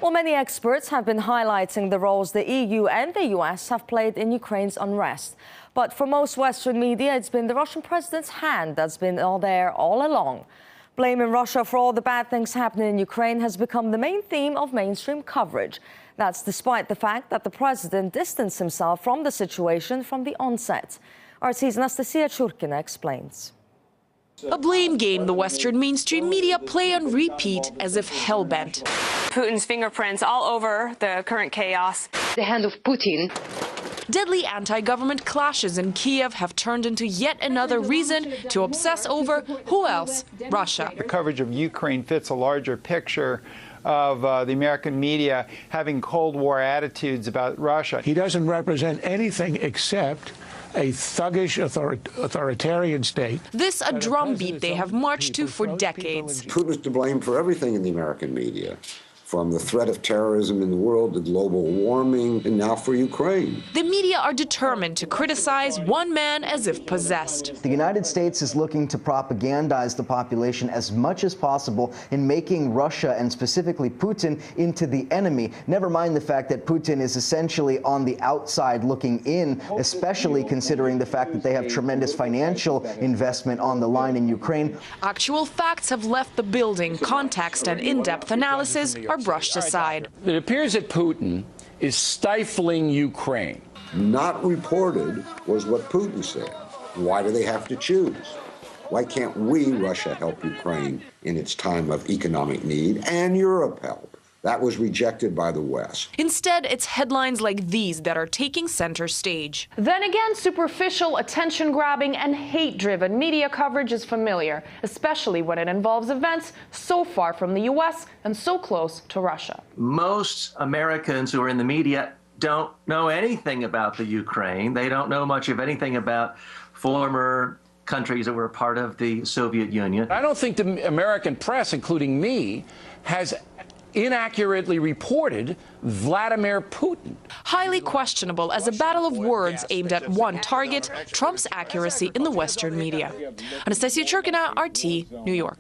Well, many experts have been highlighting the roles the EU and the US have played in Ukraine's unrest. But for most Western media, it's been the Russian president's hand that's been there all along. Blaming Russia for all the bad things happening in Ukraine has become the main theme of mainstream coverage. That's despite the fact that the president distanced himself from the situation from the onset. RT's Anastasia Churkina explains. A blame game the Western mainstream media play on repeat as if hell-bent. Putin's fingerprints all over the current chaos. The hand of Putin. Deadly anti-government clashes in Kiev have turned into yet another reason to obsess over who else? Russia. The coverage of Ukraine fits a larger picture of the American media having Cold War attitudes about Russia. He doesn't represent anything except a thuggish authoritarian state. This a drumbeat they have marched to for decades. Putin's to blame for everything in the American media, from the threat of terrorism in the world to global warming, and now for Ukraine. The media are determined to criticize one man as if possessed. The United States is looking to propagandize the population as much as possible in making Russia and specifically Putin into the enemy. Never mind the fact that Putin is essentially on the outside looking in, especially considering the fact that they have tremendous financial investment on the line in Ukraine. Actual facts have left the building. Context and in-depth analysis are brushed aside. It appears that Putin is stifling Ukraine. Not reported was what Putin said. Why do they have to choose? Why can't we, Russia, help Ukraine in its time of economic need and Europe help? That was rejected by the West. Instead, it's headlines like these that are taking center stage. Then again, superficial, attention-grabbing and hate-driven media coverage is familiar, especially when it involves events so far from the U.S. and so close to Russia. Most Americans who are in the media don't know anything about the Ukraine. They don't know much of anything about former countries that were part of the Soviet Union. I don't think the American press, including me, has inaccurately reported Vladimir Putin. Highly questionable as a battle of words aimed at one target, Trump's accuracy in the Western media. Anastasia Churkina, RT, New York.